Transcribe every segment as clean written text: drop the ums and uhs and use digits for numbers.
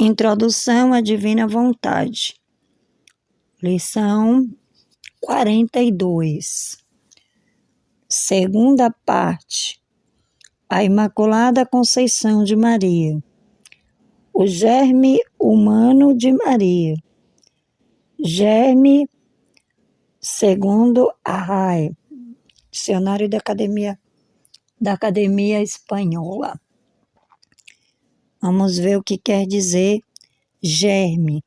Introdução à Divina Vontade. Lição 42. Segunda parte. A Imaculada Conceição de Maria. O germe humano de Maria. Germe segundo a RAE, Dicionário da Academia Espanhola. Vamos ver o que quer dizer germe.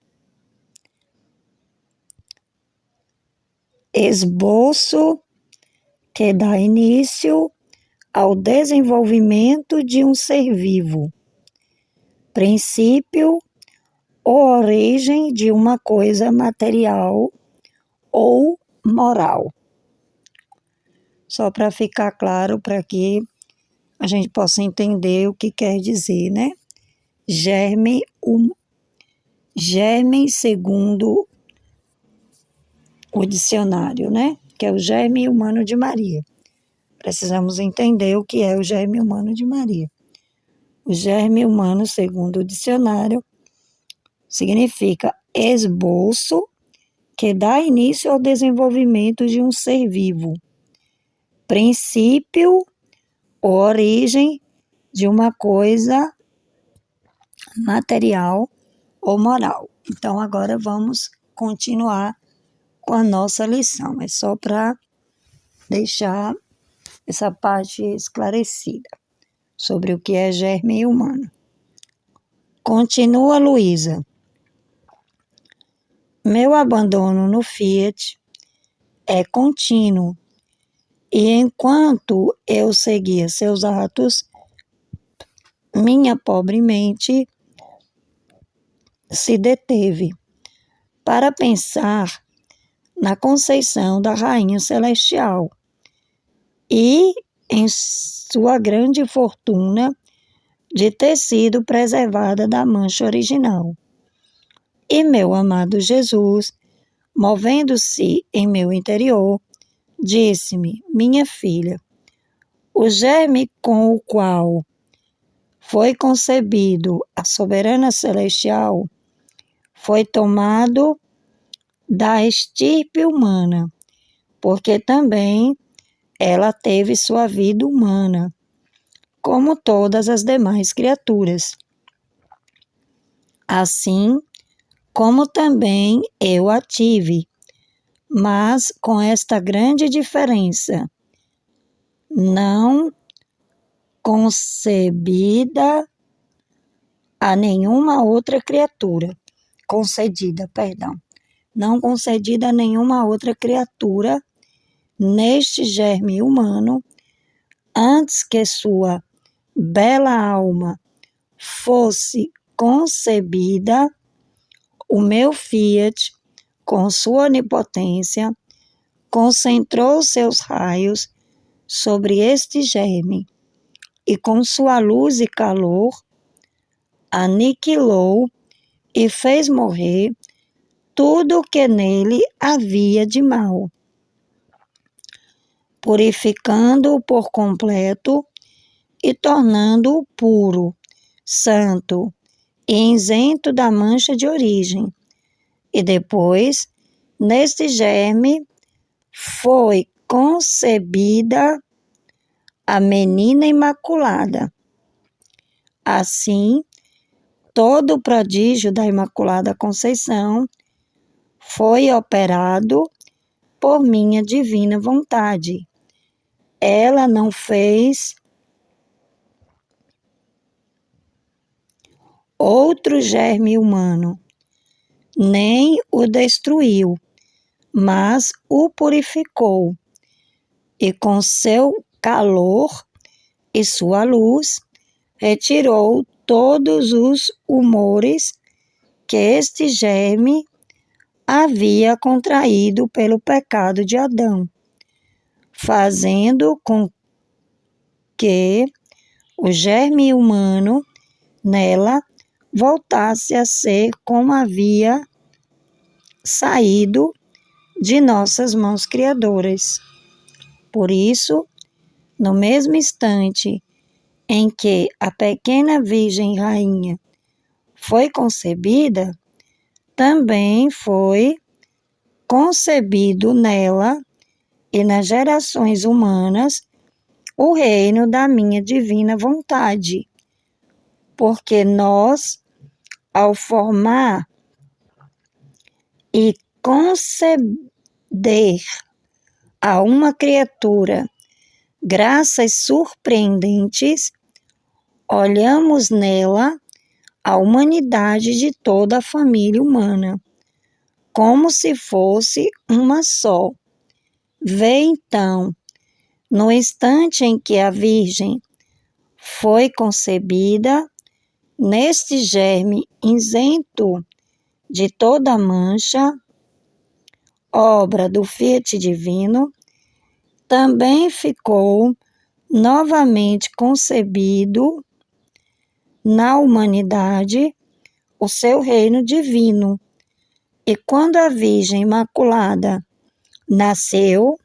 Esboço que dá início ao desenvolvimento de um ser vivo. Princípio ou origem de uma coisa material ou moral. Só para ficar claro, para que a gente possa entender o que quer dizer, né? Germe segundo o dicionário, né? Que é o germe humano de Maria. Precisamos entender o que é o germe humano de Maria. O germe humano, segundo o dicionário, significa esboço que dá início ao desenvolvimento de um ser vivo. Princípio ou origem de uma coisa material ou moral. Então, agora vamos continuar com a nossa lição. É só para deixar essa parte esclarecida sobre o que é germe humano. Continua, Luísa. Meu abandono no Fiat é contínuo, e enquanto eu seguia seus atos, minha pobre mente se deteve para pensar na conceição da Rainha Celestial e em sua grande fortuna de ter sido preservada da mancha original. E meu amado Jesus, movendo-se em meu interior, disse-me: minha filha, o germe com o qual foi concebido a soberana celestial foi tomado da estirpe humana, porque também ela teve sua vida humana, como todas as demais criaturas. Assim como também eu a tive, mas com esta grande diferença: não concedida a nenhuma outra criatura, neste germe humano, antes que sua bela alma fosse concebida, o meu Fiat, com sua onipotência, concentrou seus raios sobre este germe e com sua luz e calor aniquilou e fez morrer tudo o que nele havia de mal, purificando-o por completo e tornando-o puro, santo e isento da mancha de origem. E depois, neste germe, foi concebida a menina imaculada. Assim, todo o prodígio da Imaculada Conceição foi operado por minha divina vontade. Ela não fez outro germe humano, nem o destruiu, mas o purificou, e com seu calor e sua luz retirou todos os humores que este germe havia contraído pelo pecado de Adão, fazendo com que o germe humano nela voltasse a ser como havia saído de nossas mãos criadoras. Por isso, no mesmo instante em que a pequena Virgem Rainha foi concebida, também foi concebido nela e nas gerações humanas o reino da minha divina vontade, porque nós, ao formar e conceder a uma criatura graças surpreendentes, olhamos nela a humanidade de toda a família humana, como se fosse uma só. Vê então, no instante em que a Virgem foi concebida, neste germe isento de toda mancha, obra do Fiat Divino, também ficou novamente concebido na humanidade o seu reino divino. E quando a Virgem Imaculada nasceu,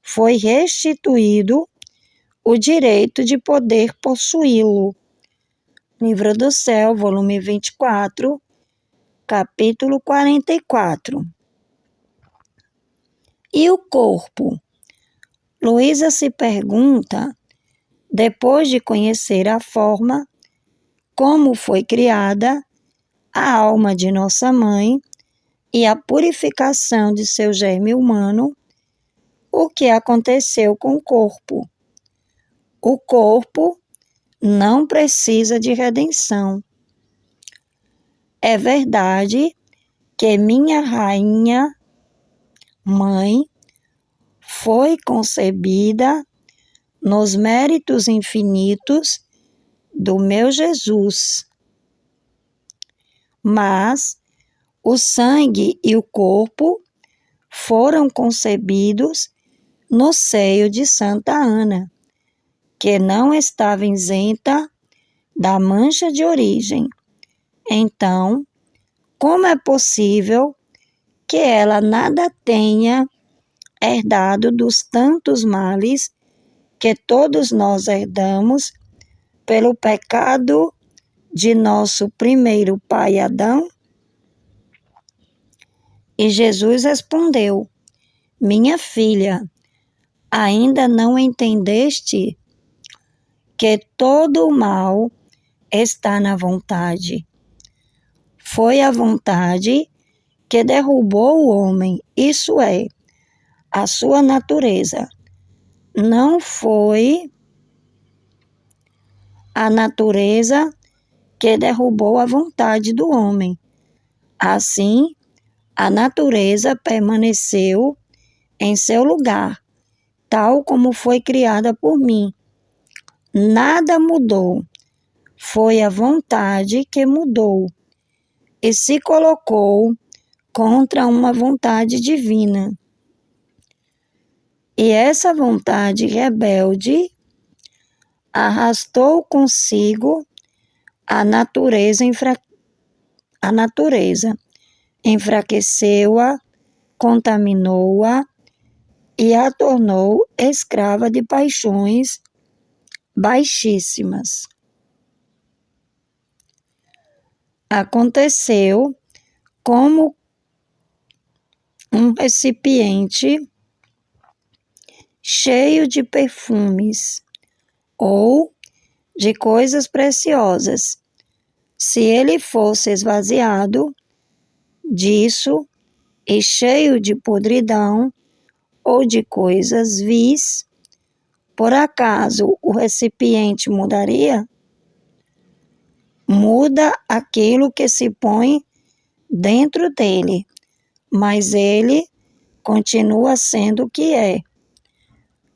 foi restituído o direito de poder possuí-lo. Livro do Céu, volume 24, capítulo 44. E o corpo? Luísa se pergunta, depois de conhecer a forma, como foi criada a alma de nossa mãe e a purificação de seu germe humano, o que aconteceu com o corpo. O corpo não precisa de redenção. É verdade que minha rainha mãe foi concebida nos méritos infinitos do meu Jesus, mas o sangue e o corpo foram concebidos no seio de Santa Ana, que não estava isenta da mancha de origem. Então, como é possível que ela nada tenha herdado dos tantos males que todos nós herdamos pelo pecado de nosso primeiro pai Adão? E Jesus respondeu: minha filha, ainda não entendeste que todo o mal está na vontade? Foi a vontade que derrubou o homem, isso é, a sua natureza. Não foi a natureza que derrubou a vontade do homem. Assim, a natureza permaneceu em seu lugar, tal como foi criada por mim. Nada mudou. Foi a vontade que mudou e se colocou contra uma vontade divina. E essa vontade rebelde arrastou consigo a natureza, enfraqueceu-a, contaminou-a e a tornou escrava de paixões baixíssimas. Aconteceu como um recipiente cheio de perfumes ou de coisas preciosas. Se ele fosse esvaziado disso e cheio de podridão ou de coisas vis, por acaso o recipiente mudaria? Muda aquilo que se põe dentro dele, mas ele continua sendo o que é.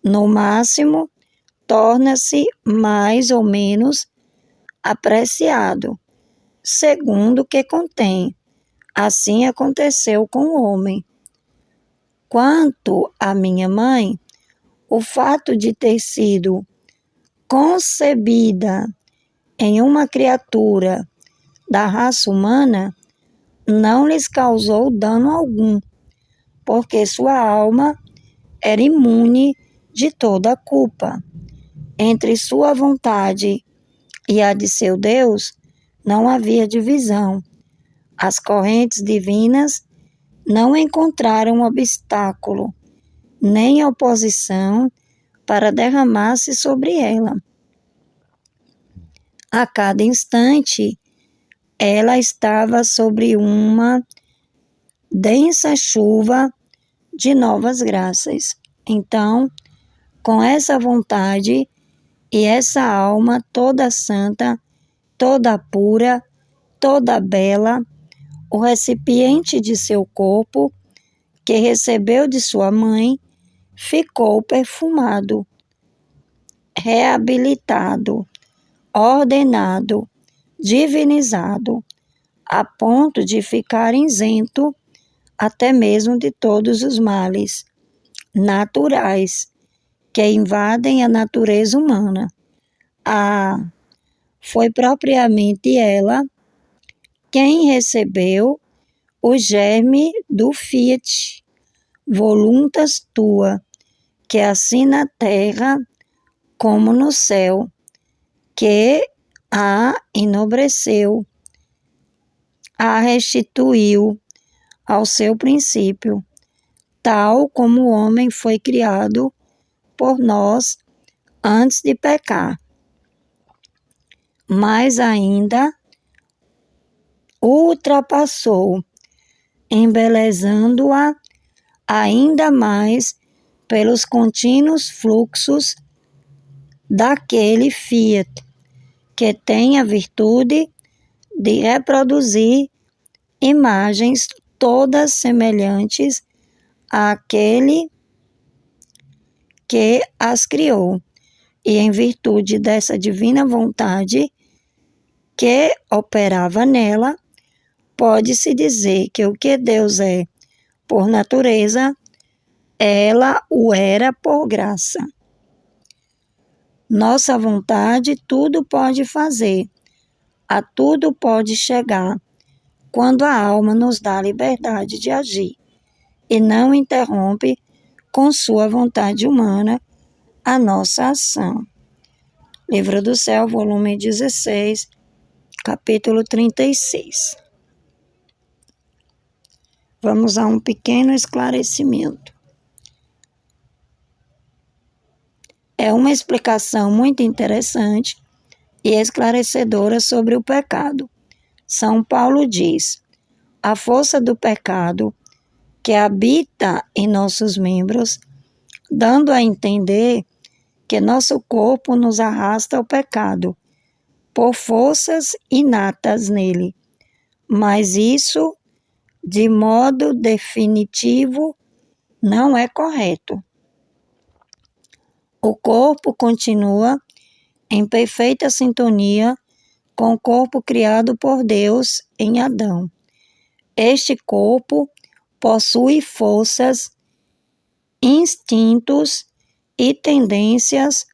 No máximo, torna-se mais ou menos apreciado, segundo o que contém. Assim aconteceu com o homem. Quanto à minha mãe, o fato de ter sido concebida em uma criatura da raça humana não lhes causou dano algum, porque sua alma era imune de toda culpa. Entre sua vontade e a de seu Deus, não havia divisão. As correntes divinas não encontraram obstáculo, nem oposição para derramar-se sobre ela. A cada instante, ela estava sobre uma densa chuva de novas graças. Então, com essa vontade e essa alma toda santa, toda pura, toda bela, o recipiente de seu corpo, que recebeu de sua mãe, ficou perfumado, reabilitado, ordenado, divinizado, a ponto de ficar isento até mesmo de todos os males naturais que invadem a natureza humana. Foi propriamente ela quem recebeu o germe do Fiat Voluntas Tua, que assim na terra como no céu, que a enobreceu, a restituiu ao seu princípio, tal como o homem foi criado por nós antes de pecar. Mas ainda ultrapassou, embelezando-a ainda mais pelos contínuos fluxos daquele Fiat, que tem a virtude de reproduzir imagens todas semelhantes àquele que as criou. E em virtude dessa divina vontade que operava nela, pode-se dizer que o que Deus é por natureza, ela o era por graça. Nossa vontade tudo pode fazer, a tudo pode chegar, quando a alma nos dá liberdade de agir e não interrompe com sua vontade humana a nossa ação. Livro do Céu, volume 16, capítulo 36. Vamos a um pequeno esclarecimento. É uma explicação muito interessante e esclarecedora sobre o pecado. São Paulo diz: a força do pecado que habita em nossos membros, dando a entender que nosso corpo nos arrasta ao pecado, por forças inatas nele. Mas isso, de modo definitivo, não é correto. O corpo continua em perfeita sintonia com o corpo criado por Deus em Adão. Este corpo possui forças, instintos e tendências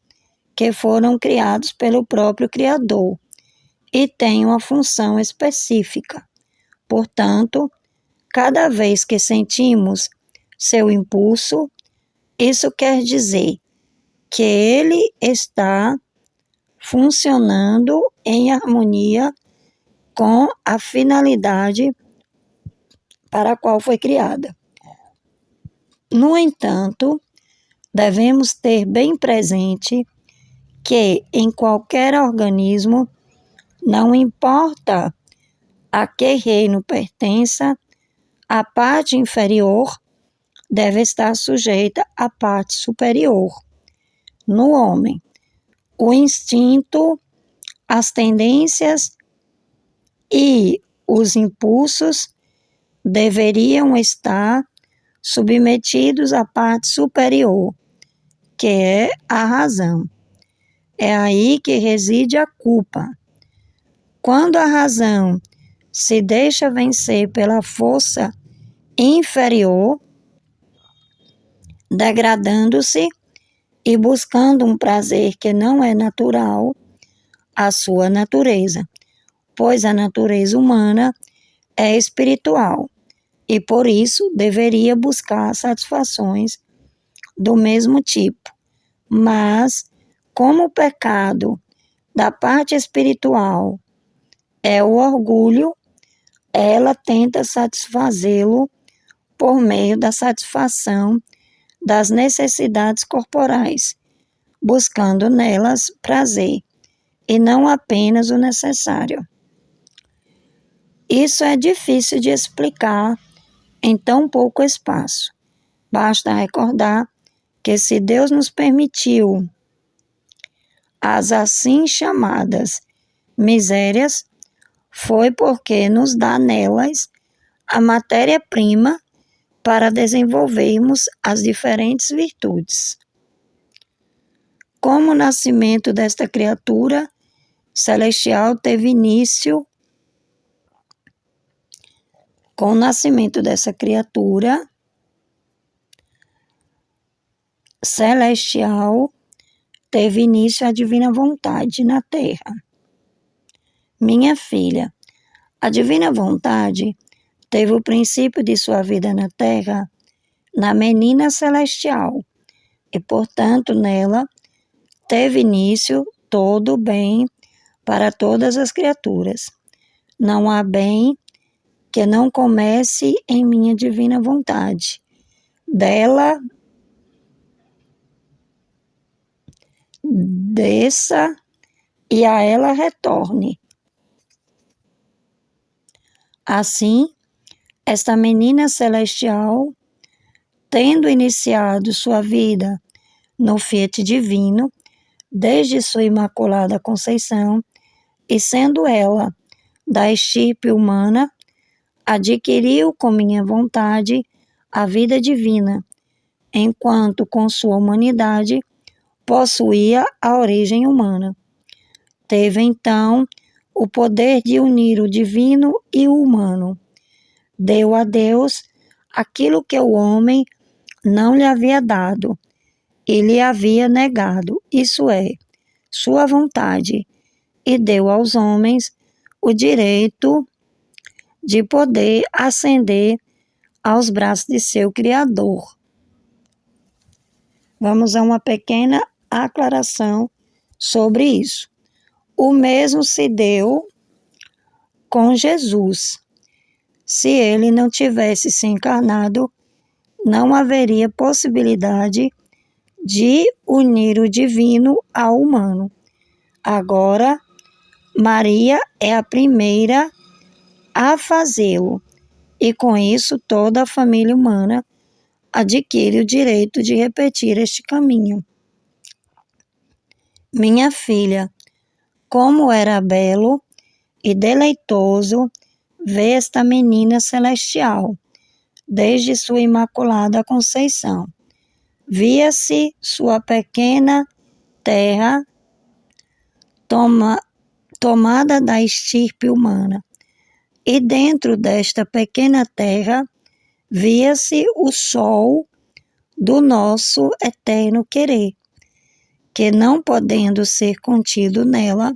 que foram criados pelo próprio Criador e tem uma função específica. Portanto, cada vez que sentimos seu impulso, isso quer dizer que ele está funcionando em harmonia com a finalidade para a qual foi criada. No entanto, devemos ter bem presente que em qualquer organismo, não importa a que reino pertença, a parte inferior deve estar sujeita à parte superior. No homem, o instinto, as tendências e os impulsos deveriam estar submetidos à parte superior, que é a razão. É aí que reside a culpa. Quando a razão se deixa vencer pela força inferior, degradando-se e buscando um prazer que não é natural à sua natureza, pois a natureza humana é espiritual e por isso deveria buscar satisfações do mesmo tipo. Mas, como o pecado da parte espiritual é o orgulho, ela tenta satisfazê-lo por meio da satisfação das necessidades corporais, buscando nelas prazer, e não apenas o necessário. Isso é difícil de explicar em tão pouco espaço. Basta recordar que se Deus nos permitiu as assim chamadas misérias, foi porque nos dá nelas a matéria-prima para desenvolvermos as diferentes virtudes. Como o nascimento desta criatura celestial teve início, com o nascimento dessa criatura celestial, teve início a divina vontade na terra. Minha filha, a divina vontade teve o princípio de sua vida na terra na menina celestial e, portanto, nela teve início todo o bem para todas as criaturas. Não há bem que não comece em minha divina vontade. Dela desça e a ela retorne. Assim, esta menina celestial, tendo iniciado sua vida no Fiat divino, desde sua imaculada conceição, e sendo ela da estirpe humana, adquiriu com minha vontade a vida divina, enquanto com sua humanidade possuía a origem humana. Teve então o poder de unir o divino e o humano. Deu a Deus aquilo que o homem não lhe havia dado e lhe havia negado, isso é, sua vontade, e deu aos homens o direito de poder ascender aos braços de seu Criador. Vamos a uma pequena aclaração sobre isso. O mesmo se deu com Jesus. Se ele não tivesse se encarnado, não haveria possibilidade de unir o divino ao humano. Agora, Maria é a primeira a fazê-lo, e com isso toda a família humana adquire o direito de repetir este caminho. Minha filha, como era belo e deleitoso ver esta menina celestial, desde sua imaculada conceição. Via-se sua pequena terra tomada da estirpe humana, e dentro desta pequena terra via-se o sol do nosso eterno querer, que não podendo ser contido nela,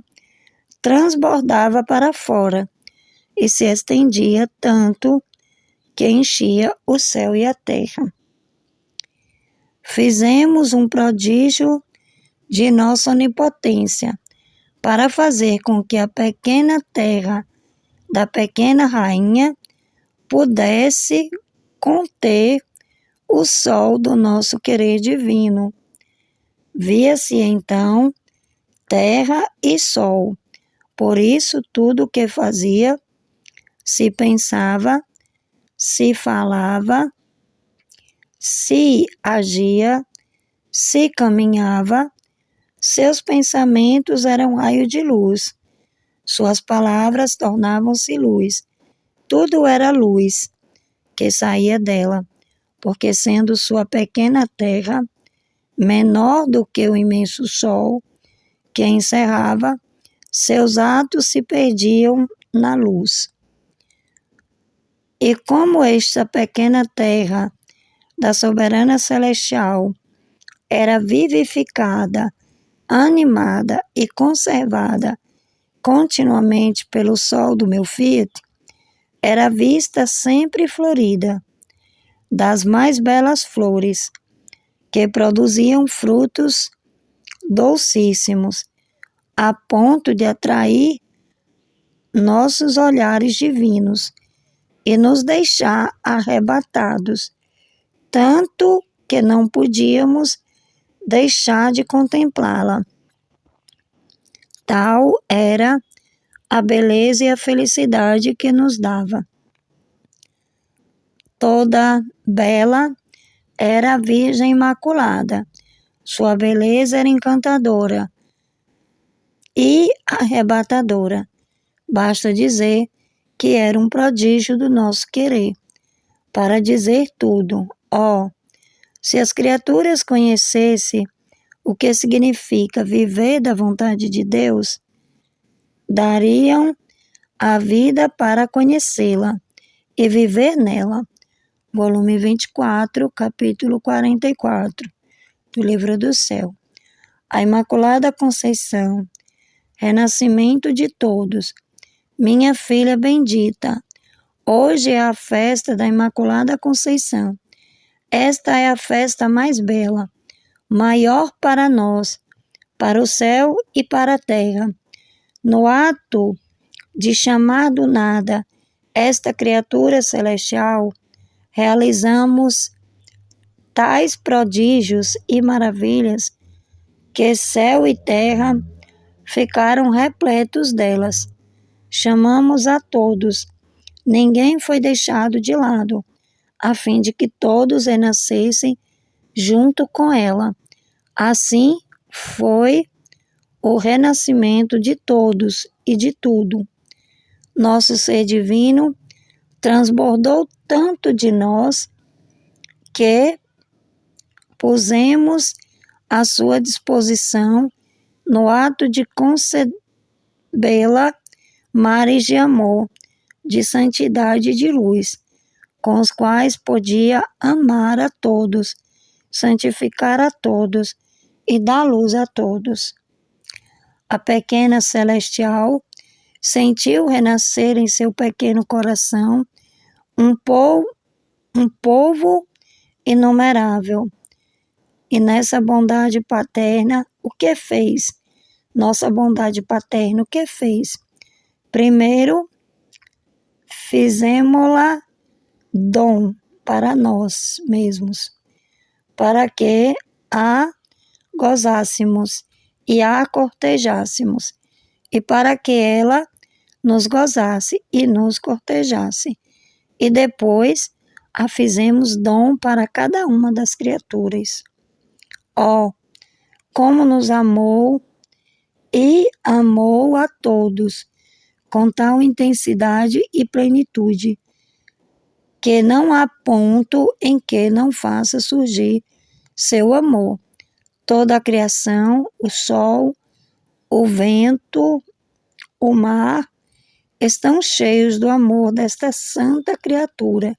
transbordava para fora e se estendia tanto que enchia o céu e a terra. Fizemos um prodígio de nossa onipotência para fazer com que a pequena terra da pequena rainha pudesse conter o sol do nosso querer divino. Via-se então terra e sol. Por isso, tudo o que fazia, se pensava, se falava, se agia, se caminhava, seus pensamentos eram raio de luz, suas palavras tornavam-se luz. Tudo era luz que saía dela, porque sendo sua pequena terra menor do que o imenso sol que a encerrava, seus atos se perdiam na luz. E como esta pequena terra da soberana celestial era vivificada, animada e conservada continuamente pelo sol do meu Fiat, era vista sempre florida, das mais belas flores, que produziam frutos docíssimos, a ponto de atrair nossos olhares divinos e nos deixar arrebatados, tanto que não podíamos deixar de contemplá-la. Tal era a beleza e a felicidade que nos dava. Toda bela era a Virgem Imaculada. Sua beleza era encantadora e arrebatadora. Basta dizer que era um prodígio do nosso querer. Para dizer tudo, se as criaturas conhecessem o que significa viver da vontade de Deus, dariam a vida para conhecê-la e viver nela. Volume 24, capítulo 44, do Livro do Céu. A Imaculada Conceição, renascimento de todos. Minha filha bendita, hoje é a festa da Imaculada Conceição. Esta é a festa mais bela, maior para nós, para o céu e para a terra. No ato de chamar do nada esta criatura celestial, realizamos tais prodígios e maravilhas que céu e terra ficaram repletos delas. Chamamos a todos, ninguém foi deixado de lado, a fim de que todos renascessem junto com ela. Assim foi o renascimento de todos e de tudo. Nosso ser divino transbordou tanto de nós que pusemos à sua disposição no ato de concebê-la mares de amor, de santidade e de luz, com os quais podia amar a todos, santificar a todos e dar luz a todos. A pequena celestial sentiu renascer em seu pequeno coração um povo inumerável. E nessa bondade paterna, o que fez? Nossa bondade paterna, o que fez? Primeiro, fizemos-la dom para nós mesmos, para que a gozássemos e a cortejássemos, e para que ela nos gozasse e nos cortejasse. E depois a fizemos dom para cada uma das criaturas. Como nos amou e amou a todos, com tal intensidade e plenitude, que não há ponto em que não faça surgir seu amor. Toda a criação, o sol, o vento, o mar, estão cheios do amor desta santa criatura,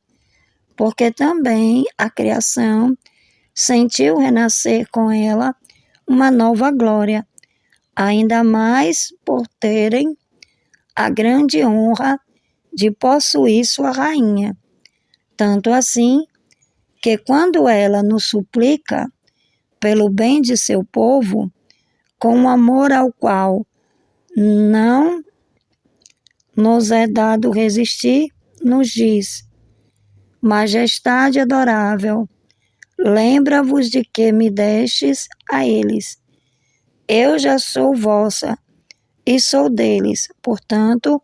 porque também a criação sentiu renascer com ela uma nova glória, ainda mais por terem a grande honra de possuir sua rainha. Tanto assim que quando ela nos suplica pelo bem de seu povo, com um amor ao qual não nos é dado resistir, nos diz: Majestade adorável, lembra-vos de que me destes a eles. Eu já sou vossa e sou deles, portanto,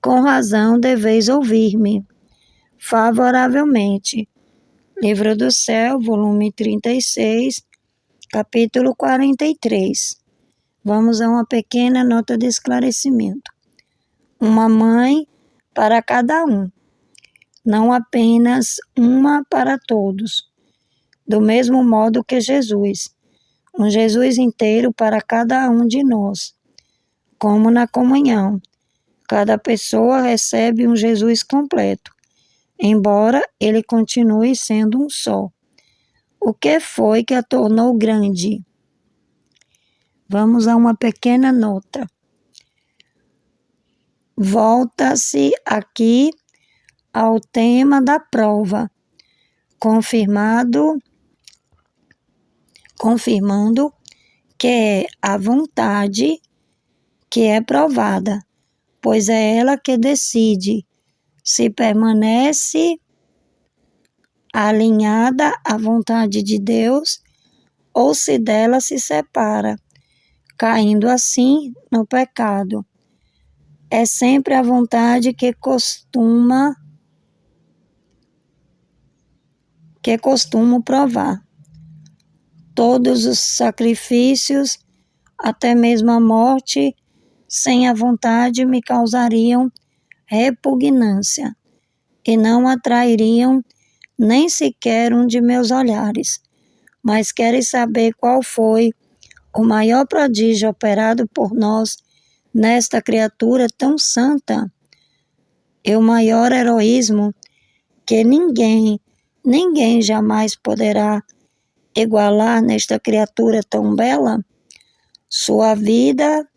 com razão deveis ouvir-me favoravelmente. Livro do Céu, volume 36, capítulo 43. Vamos a uma pequena nota de esclarecimento. Uma mãe para cada um, não apenas uma para todos. Do mesmo modo que Jesus, um Jesus inteiro para cada um de nós. Como na comunhão, cada pessoa recebe um Jesus completo, embora ele continue sendo um só. O que foi que a tornou grande? Vamos a uma pequena nota. Volta-se aqui ao tema da prova, confirmando que é a vontade que é provada, pois é ela que decide se permanece alinhada à vontade de Deus ou se dela se separa, caindo assim no pecado. É sempre a vontade que costumo provar. Todos os sacrifícios, até mesmo a morte, sem a vontade me causariam repugnância e não atrairiam nem sequer um de meus olhares. Mas queres saber qual foi o maior prodígio operado por nós nesta criatura tão santa? E o maior heroísmo que ninguém jamais poderá igualar nesta criatura tão bela? Sua vida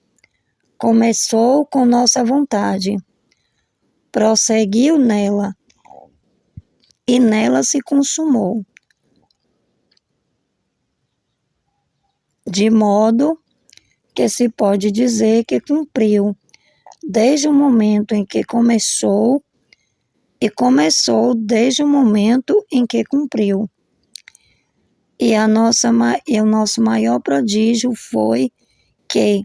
começou com nossa vontade, prosseguiu nela e nela se consumou, de modo que se pode dizer que cumpriu desde o momento em que começou e começou desde o momento em que cumpriu. E o nosso maior prodígio foi que,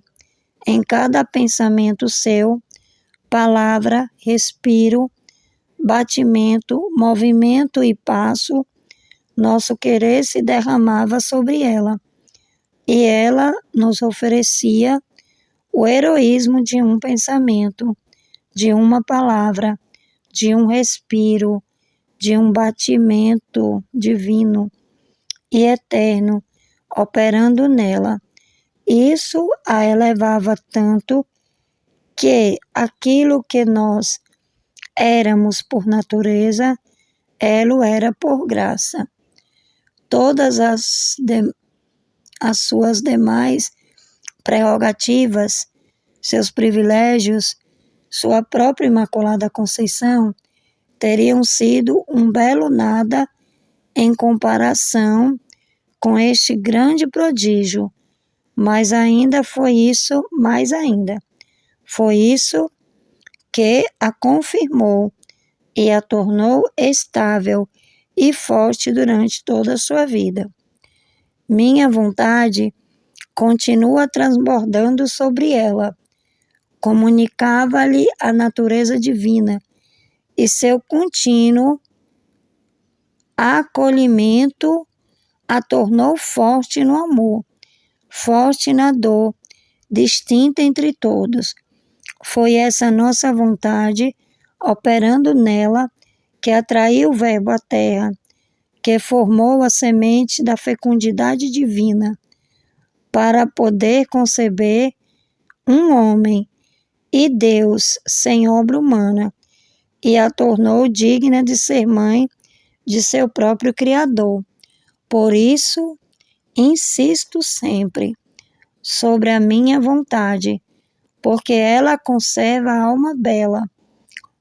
em cada pensamento seu, palavra, respiro, batimento, movimento e passo, nosso querer se derramava sobre ela, e ela nos oferecia o heroísmo de um pensamento, de uma palavra, de um respiro, de um batimento divino e eterno, operando nela. Isso a elevava tanto que aquilo que nós éramos por natureza, ela era por graça. Todas as suas demais prerrogativas, seus privilégios, sua própria Imaculada Conceição, teriam sido um belo nada em comparação com este grande prodígio, mas ainda foi isso, mais ainda. Foi isso que a confirmou e a tornou estável e forte durante toda a sua vida. Minha vontade continua transbordando sobre ela, comunicava-lhe a natureza divina e seu contínuo acolhimento a tornou forte no amor, forte na dor, distinta entre todos. Foi essa nossa vontade, operando nela, que atraiu o Verbo à terra, que formou a semente da fecundidade divina, para poder conceber um homem e Deus sem obra humana, e a tornou digna de ser mãe de seu próprio Criador. Por isso, insisto sempre sobre a minha vontade, porque ela conserva a alma bela,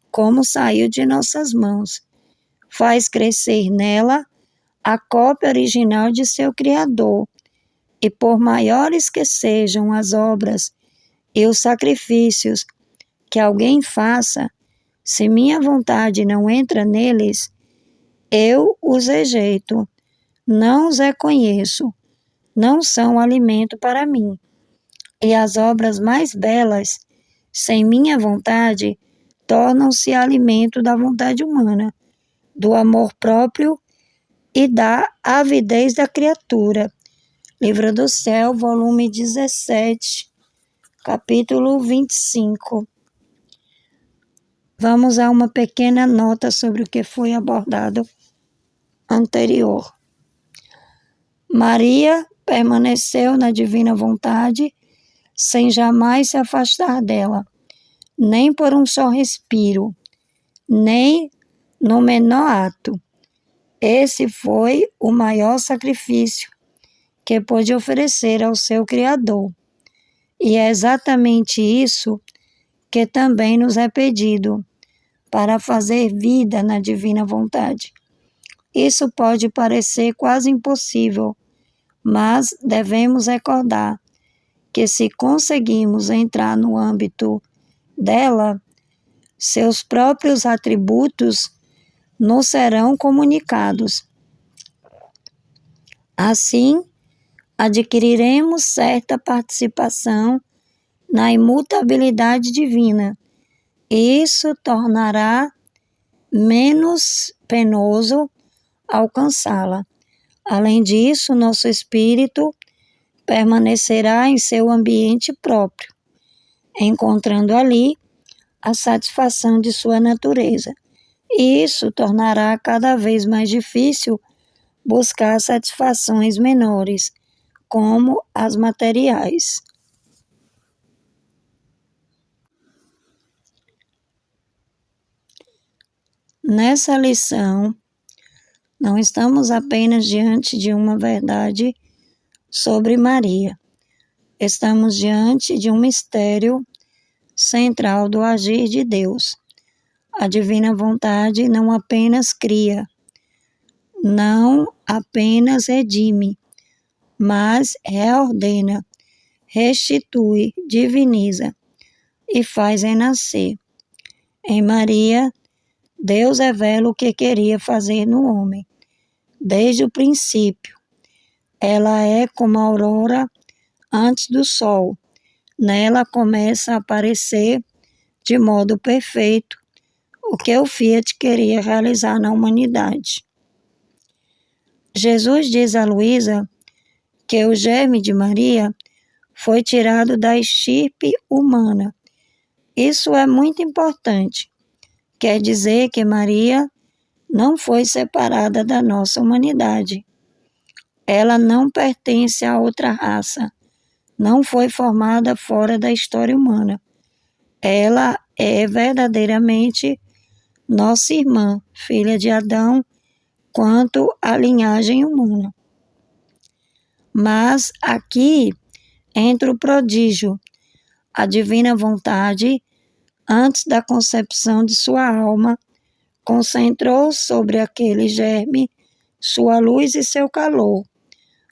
como saiu de nossas mãos, faz crescer nela a cópia original de seu Criador, e por maiores que sejam as obras e os sacrifícios que alguém faça, se minha vontade não entra neles, eu os rejeito, não os reconheço, não são alimento para mim. E as obras mais belas, sem minha vontade, tornam-se alimento da vontade humana, do amor próprio e da avidez da criatura. Livro do Céu, volume 17, capítulo 25. Vamos a uma pequena nota sobre o que foi abordado anterior. Maria permaneceu na divina vontade sem jamais se afastar dela, nem por um só respiro, nem no menor ato. Esse foi o maior sacrifício que pôde oferecer ao seu Criador. E é exatamente isso que também nos é pedido, para fazer vida na divina vontade. Isso pode parecer quase impossível, mas devemos recordar que se conseguimos entrar no âmbito dela, seus próprios atributos nos serão comunicados. Assim, adquiriremos certa participação na imutabilidade divina. Isso tornará menos penoso alcançá-la. Além disso, nosso espírito permanecerá em seu ambiente próprio, encontrando ali a satisfação de sua natureza. E isso tornará cada vez mais difícil buscar satisfações menores, como as materiais. Nessa lição, não estamos apenas diante de uma verdade sobre Maria. Estamos diante de um mistério central do agir de Deus. A divina vontade não apenas cria, não apenas redime, mas reordena, restitui, diviniza e faz renascer. Em Maria, Deus revela o que queria fazer no homem. Desde o princípio, ela é como a aurora antes do sol. Nela começa a aparecer de modo perfeito o que o Fiat queria realizar na humanidade. Jesus diz a Luísa que o germe de Maria foi tirado da estirpe humana. Isso é muito importante. Quer dizer que Maria não foi separada da nossa humanidade. Ela não pertence a outra raça. Não foi formada fora da história humana. Ela é verdadeiramente nossa irmã, filha de Adão, quanto à linhagem humana. Mas aqui entra o prodígio. A divina vontade, antes da concepção de sua alma, concentrou sobre aquele germe sua luz e seu calor,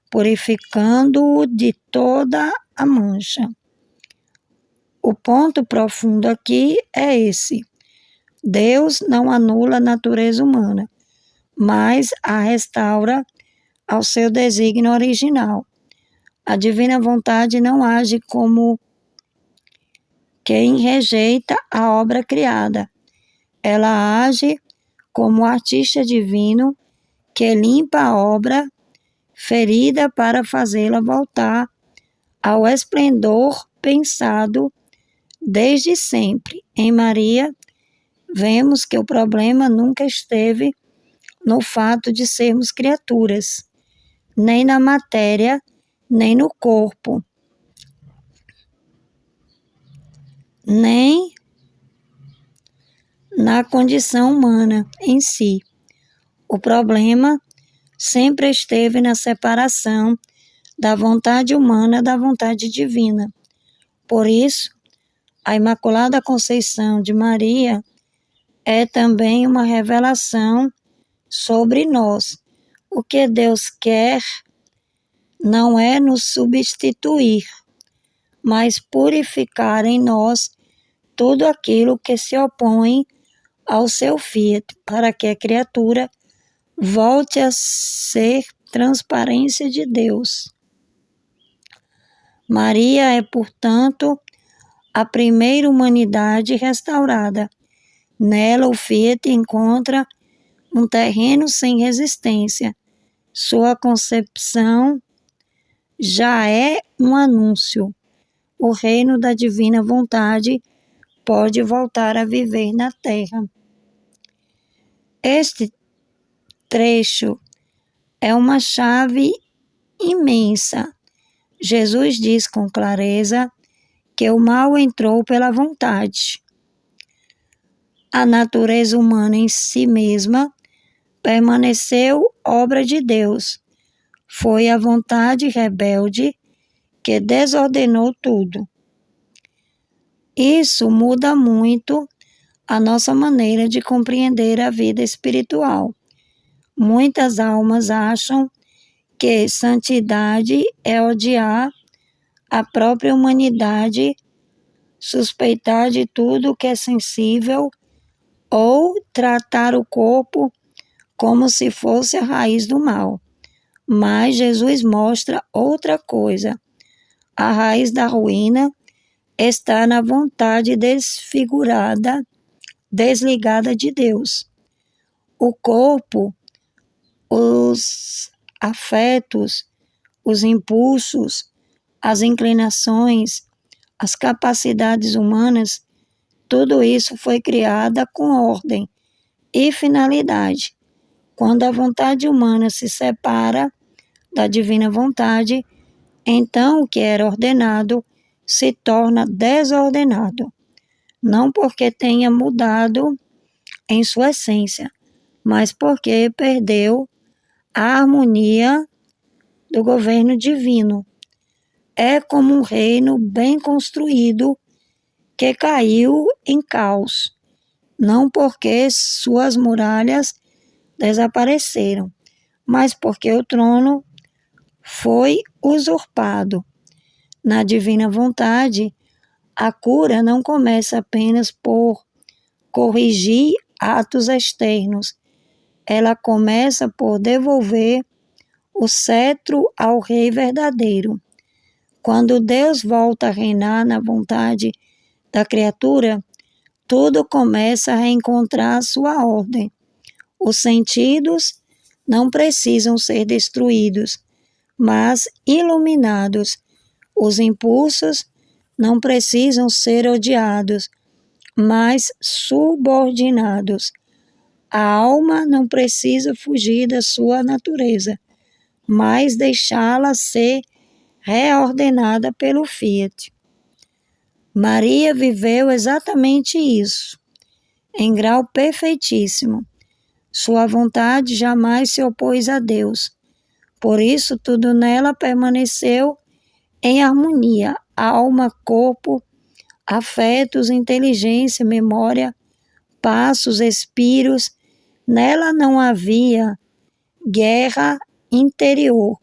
purificando-o de toda a mancha. O ponto profundo aqui é esse. Deus não anula a natureza humana, mas a restaura ao seu desígnio original. A divina vontade não age como quem rejeita a obra criada. Ela age como artista divino que limpa a obra ferida para fazê-la voltar ao esplendor pensado desde sempre. Em Maria, vemos que o problema nunca esteve no fato de sermos criaturas, nem na matéria, nem no corpo, nem na condição humana em si. O problema sempre esteve na separação da vontade humana da vontade divina. Por isso, a Imaculada Conceição de Maria é também uma revelação sobre nós. O que Deus quer não é nos substituir, mas purificar em nós tudo aquilo que se opõe ao seu fiat, para que a criatura volte a ser transparência de Deus. Maria é, portanto, a primeira humanidade restaurada. Nela, o fiat encontra um terreno sem resistência. Sua concepção já é um anúncio. O reino da divina vontade pode voltar a viver na terra. Este trecho é uma chave imensa. Jesus diz com clareza que o mal entrou pela vontade. A natureza humana em si mesma permaneceu obra de Deus. Foi a vontade rebelde que desordenou tudo. Isso muda muito a nossa maneira de compreender a vida espiritual. Muitas almas acham que santidade é odiar a própria humanidade suspeitar de tudo que é sensível ou tratar o corpo como se fosse a raiz do mal. Mas Jesus mostra outra coisa. A raiz da ruína está na vontade desfigurada, desligada de Deus. O corpo, os afetos, os impulsos, as inclinações, as capacidades humanas, tudo isso foi criado com ordem e finalidade. Quando a vontade humana se separa da divina vontade, então o que era ordenado se torna desordenado, não porque tenha mudado em sua essência, mas porque perdeu a harmonia do governo divino. É como um reino bem construído que caiu em caos, não porque suas muralhas desapareceram, mas porque o trono foi usurpado. Na divina vontade, a cura não começa apenas por corrigir atos externos. Ela começa por devolver o cetro ao Rei verdadeiro. Quando Deus volta a reinar na vontade da criatura, tudo começa a reencontrar sua ordem. Os sentidos não precisam ser destruídos, mas iluminados. Os impulsos não precisam ser odiados, mas subordinados. A alma não precisa fugir da sua natureza, mas deixá-la ser reordenada pelo Fiat. Maria viveu exatamente isso, em grau perfeitíssimo. Sua vontade jamais se opôs a Deus. Por isso, tudo nela permaneceu em harmonia: alma, corpo, afetos, inteligência, memória, passos, expiros. Nela não havia guerra interior,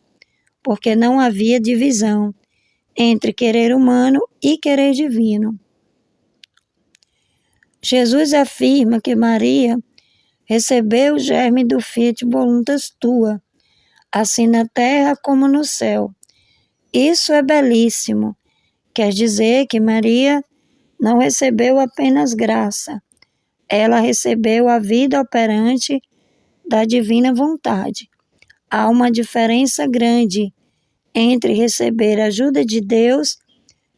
porque não havia divisão entre querer humano e querer divino. Jesus afirma que Maria recebeu o germe do Fiat Voluntas Tua, assim na terra como no céu. Isso é belíssimo. Quer dizer que Maria não recebeu apenas graça, ela recebeu a vida operante da divina vontade. Há uma diferença grande entre receber a ajuda de Deus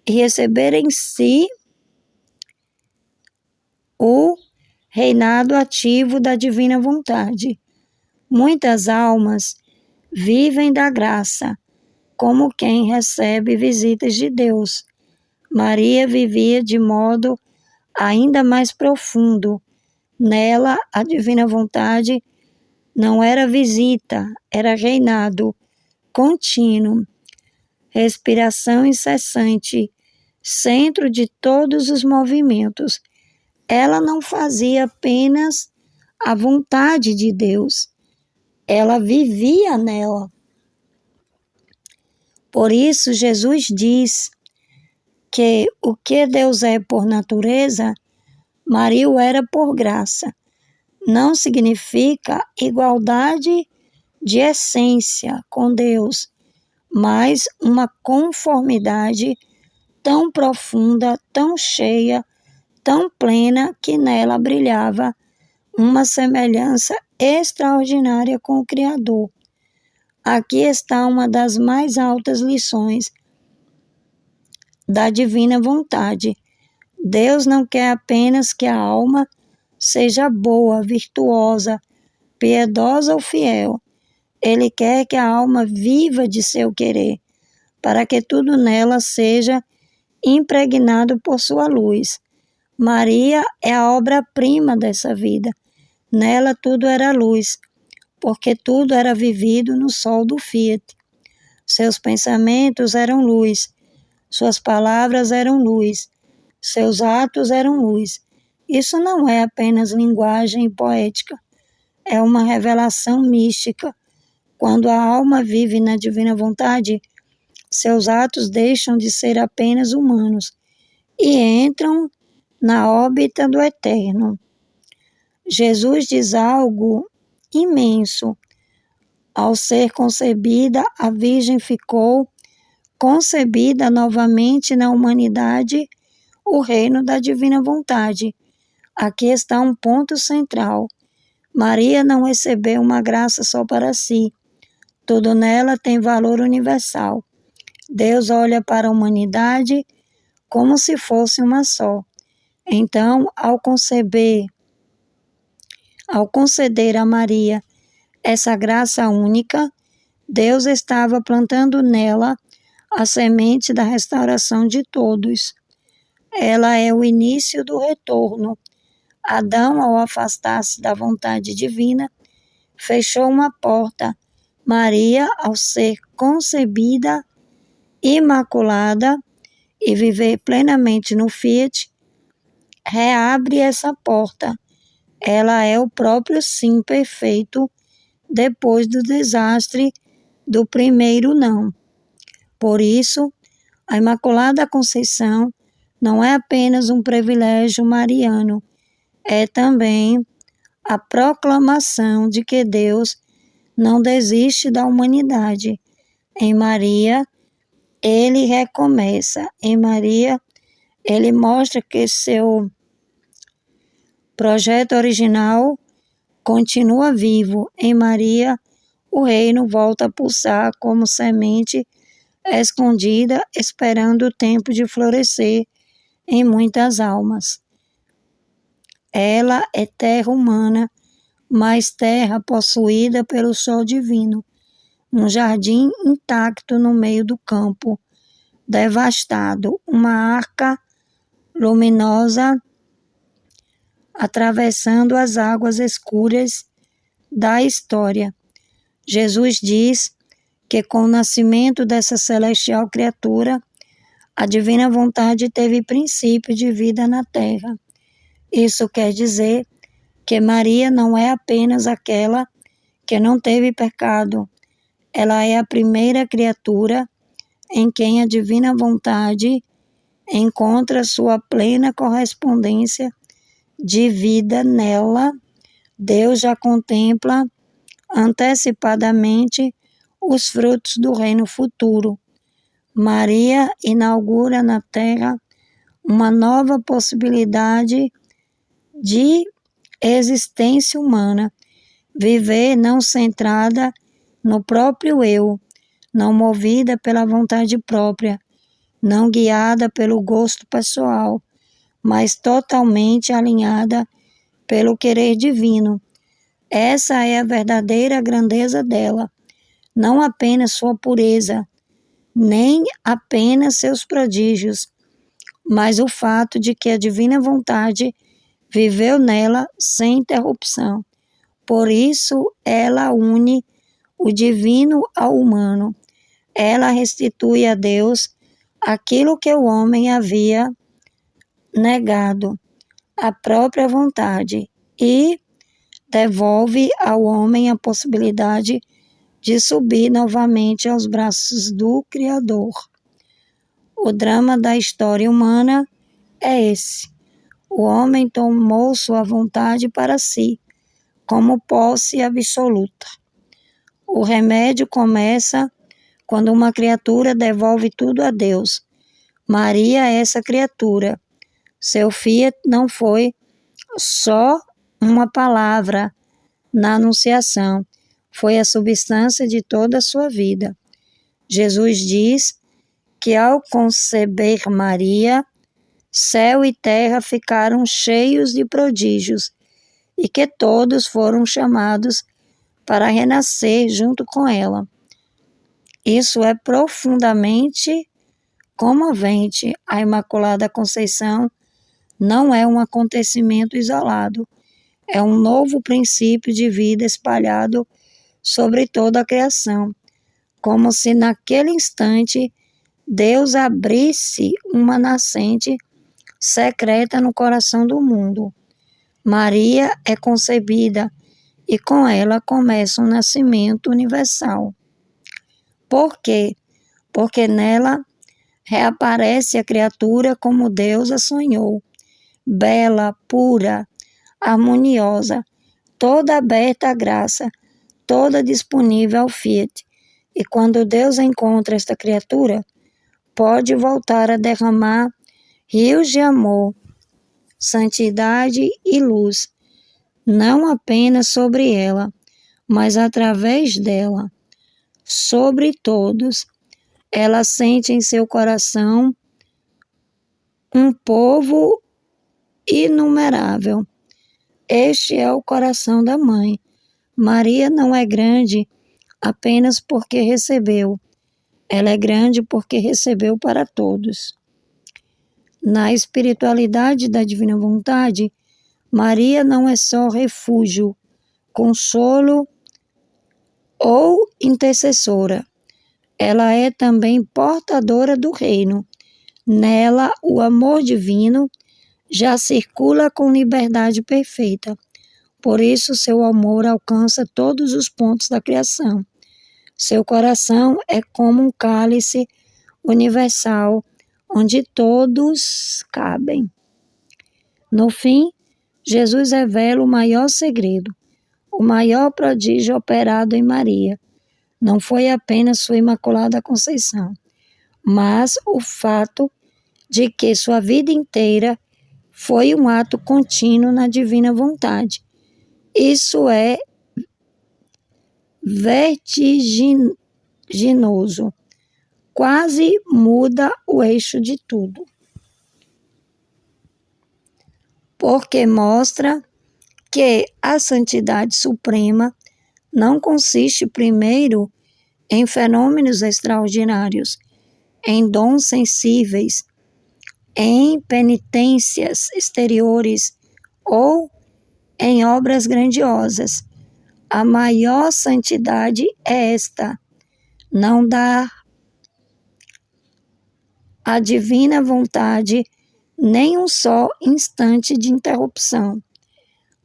e receber em si o reinado ativo da divina vontade. Muitas almas vivem da graça, como quem recebe visitas de Deus. Maria vivia de modo ainda mais profundo. Nela, a divina vontade não era visita, era reinado contínuo, respiração incessante, centro de todos os movimentos. Ela não fazia apenas a vontade de Deus, ela vivia nela. Por isso, Jesus diz que o que Deus é por natureza, Maria o era por graça. Não significa igualdade de essência com Deus, mas uma conformidade tão profunda, tão cheia, tão plena, que nela brilhava uma semelhança extraordinária com o Criador. Aqui está uma das mais altas lições da divina vontade. Deus não quer apenas que a alma seja boa, virtuosa, piedosa ou fiel. Ele quer que a alma viva de seu querer, para que tudo nela seja impregnado por sua luz. Maria é a obra-prima dessa vida. Nela tudo era luz, porque tudo era vivido no sol do Fiat. Seus pensamentos eram luz, suas palavras eram luz, seus atos eram luz. Isso não é apenas linguagem poética, é uma revelação mística. Quando a alma vive na divina vontade, seus atos deixam de ser apenas humanos e entram na órbita do Eterno. Jesus diz algo imenso. Ao ser concebida, a Virgem ficou concebida novamente na humanidade, o reino da divina vontade. Aqui está um ponto central. Maria não recebeu uma graça só para si. Tudo nela tem valor universal. Deus olha para a humanidade como se fosse uma só. Então, ao conceder a Maria essa graça única, Deus estava plantando nela a semente da restauração de todos. Ela é o início do retorno. Adão, ao afastar-se da vontade divina, fechou uma porta. Maria, ao ser concebida, imaculada e viver plenamente no Fiat, reabre essa porta. Ela é o próprio sim perfeito depois do desastre do primeiro não. Por isso, a Imaculada Conceição não é apenas um privilégio mariano, é também a proclamação de que Deus não desiste da humanidade. Em Maria, ele recomeça. Em Maria, ele mostra que seu projeto original continua vivo. Em Maria, o reino volta a pulsar como semente escondida, esperando o tempo de florescer em muitas almas. Ela é terra humana, mas terra possuída pelo sol divino, um jardim intacto no meio do campo, devastado, uma arca luminosa atravessando as águas escuras da história. Jesus diz que com o nascimento dessa celestial criatura, a divina vontade teve princípio de vida na terra. Isso quer dizer que Maria não é apenas aquela que não teve pecado. Ela é a primeira criatura em quem a divina vontade encontra sua plena correspondência de vida nela. Deus já contempla antecipadamente os frutos do reino futuro. Maria inaugura na terra uma nova possibilidade de existência humana, viver não centrada no próprio eu, não movida pela vontade própria, não guiada pelo gosto pessoal, mas totalmente alinhada pelo querer divino. Essa é a verdadeira grandeza dela, não apenas sua pureza, nem apenas seus prodígios, mas o fato de que a divina vontade viveu nela sem interrupção. Por isso, ela une o divino ao humano. Ela restitui a Deus aquilo que o homem havia negado, a própria vontade, e devolve ao homem a possibilidade de subir novamente aos braços do Criador. O drama da história humana é esse. O homem tomou sua vontade para si, como posse absoluta. O remédio começa quando uma criatura devolve tudo a Deus. Maria é essa criatura. Seu fiat não foi só uma palavra na anunciação, foi a substância de toda a sua vida. Jesus diz que ao conceber Maria, céu e terra ficaram cheios de prodígios e que todos foram chamados para renascer junto com ela. Isso é profundamente comovente. A Imaculada Conceição não é um acontecimento isolado, é um novo princípio de vida espalhado sobre toda a criação, como se naquele instante Deus abrisse uma nascente secreta no coração do mundo. Maria é concebida e com ela começa um nascimento universal. Por quê? Porque nela reaparece a criatura como Deus a sonhou, bela, pura, harmoniosa, toda aberta à graça, toda disponível ao Fiat. E quando Deus encontra esta criatura, pode voltar a derramar rios de amor, santidade e luz, não apenas sobre ela, mas através dela, sobre todos. Ela sente em seu coração um povo inumerável. Este é o coração da mãe. Maria não é grande apenas porque recebeu. Ela é grande porque recebeu para todos. Na espiritualidade da divina vontade, Maria não é só refúgio, consolo ou intercessora. Ela é também portadora do reino. Nela, o amor divino já circula com liberdade perfeita. Por isso, seu amor alcança todos os pontos da criação. Seu coração é como um cálice universal, onde todos cabem. No fim, Jesus revela o maior segredo, o maior prodígio operado em Maria. Não foi apenas sua Imaculada Conceição, mas o fato de que sua vida inteira foi um ato contínuo na divina vontade. Isso é vertiginoso, quase muda o eixo de tudo, porque mostra que a santidade suprema não consiste primeiro em fenômenos extraordinários, em dons sensíveis, em penitências exteriores ou em obras grandiosas. A maior santidade é esta: não dar à divina vontade nem um só instante de interrupção.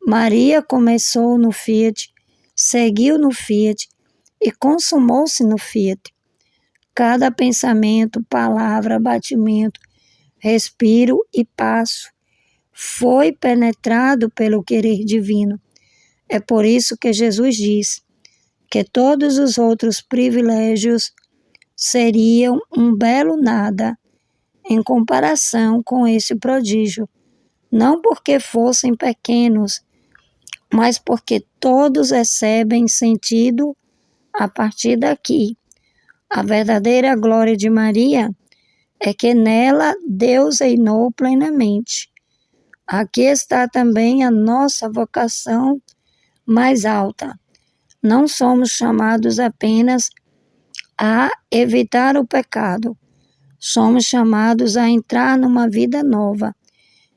Maria começou no Fiat, seguiu no Fiat e consumou-se no Fiat. Cada pensamento, palavra, batimento, respiro e passo foi penetrado pelo querer divino. É por isso que Jesus diz que todos os outros privilégios seriam um belo nada em comparação com esse prodígio, não porque fossem pequenos, mas porque todos recebem sentido a partir daqui. A verdadeira glória de Maria é que nela Deus reinou plenamente. Aqui está também a nossa vocação mais alta. Não somos chamados apenas a evitar o pecado. Somos chamados a entrar numa vida nova,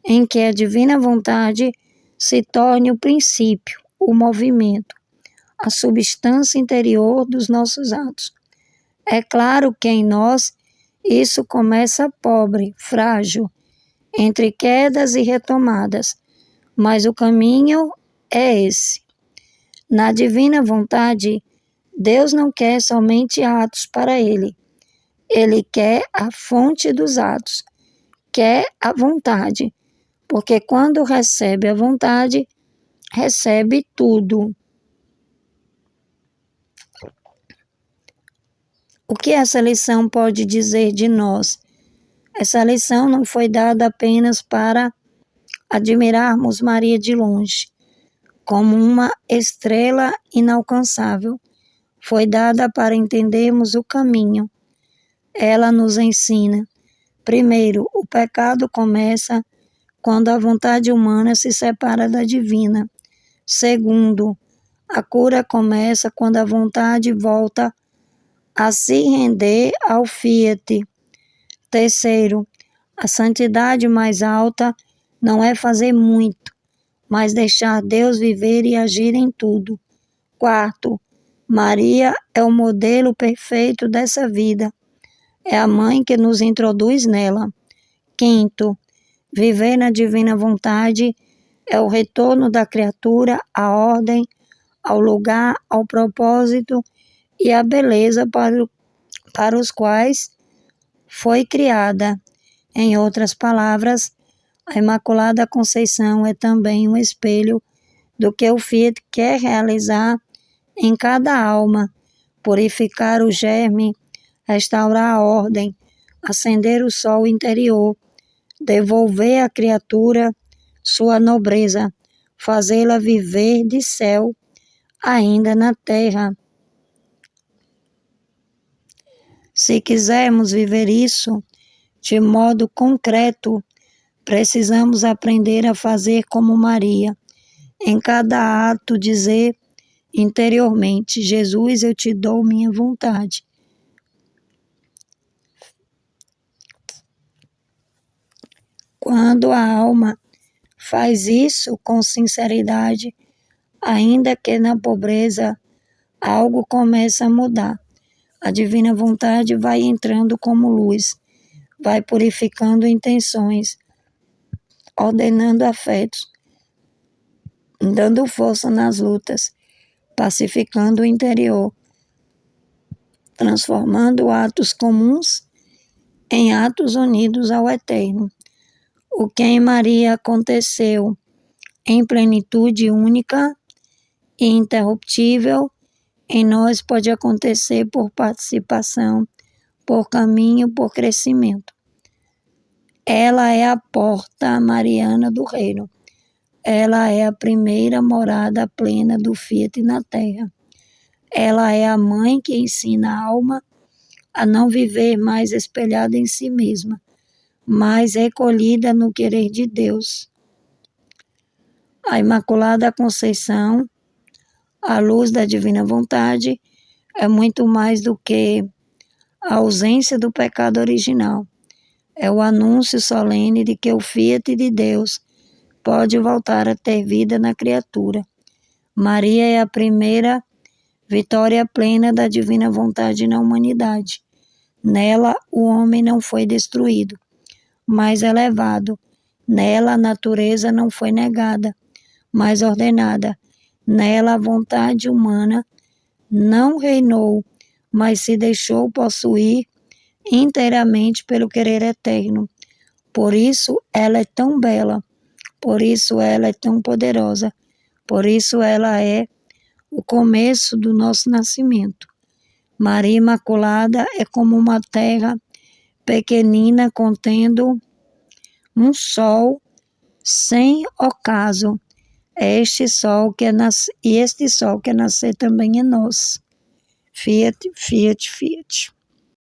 em que a divina vontade se torne o princípio, o movimento, a substância interior dos nossos atos. É claro que em nós isso começa pobre, frágil, entre quedas e retomadas, mas o caminho é esse. Na divina vontade, Deus não quer somente atos para Ele. Ele quer a fonte dos atos, quer a vontade, porque quando recebe a vontade, recebe tudo. O que essa lição pode dizer de nós? Essa lição não foi dada apenas para admirarmos Maria de longe, como uma estrela inalcançável. Foi dada para entendermos o caminho. Ela nos ensina. Primeiro, o pecado começa quando a vontade humana se separa da divina. Segundo, a cura começa quando a vontade volta a se render ao Fiat. Terceiro, a santidade mais alta não é fazer muito, mas deixar Deus viver e agir em tudo. Quarto, Maria é o modelo perfeito dessa vida. É a mãe que nos introduz nela. Quinto, viver na divina vontade é o retorno da criatura à ordem, ao lugar, ao propósito e à beleza para os quais foi criada. Em outras palavras, a Imaculada Conceição é também um espelho do que o Fiat quer realizar em cada alma, purificar o germe, restaurar a ordem, acender o sol interior, devolver à criatura sua nobreza, fazê-la viver de céu ainda na terra. Se quisermos viver isso de modo concreto, precisamos aprender a fazer como Maria. Em cada ato dizer interiormente: Jesus, eu te dou minha vontade. Quando a alma faz isso com sinceridade, ainda que na pobreza, algo começa a mudar. A divina vontade vai entrando como luz, vai purificando intenções, ordenando afetos, dando força nas lutas, pacificando o interior, transformando atos comuns em atos unidos ao Eterno. O que em Maria aconteceu em plenitude única e interruptível, em nós pode acontecer por participação, por caminho, por crescimento. Ela é a porta mariana do reino. Ela é a primeira morada plena do Fiat na terra. Ela é a mãe que ensina a alma a não viver mais espelhada em si mesma, mas recolhida no querer de Deus. A Imaculada Conceição, a luz da divina vontade, é muito mais do que a ausência do pecado original. É o anúncio solene de que o Fiat de Deus pode voltar a ter vida na criatura. Maria é a primeira vitória plena da divina vontade na humanidade. Nela, o homem não foi destruído, mas elevado. Nela, a natureza não foi negada, mas ordenada. Nela, a vontade humana não reinou, mas se deixou possuir inteiramente pelo querer eterno. Por isso, ela é tão bela, por isso ela é tão poderosa, por isso ela é o começo do nosso nascimento. Maria Imaculada é como uma terra pequenina contendo um sol sem ocaso. É este sol que e este sol que nascer também é nosso. Fiat, Fiat, Fiat.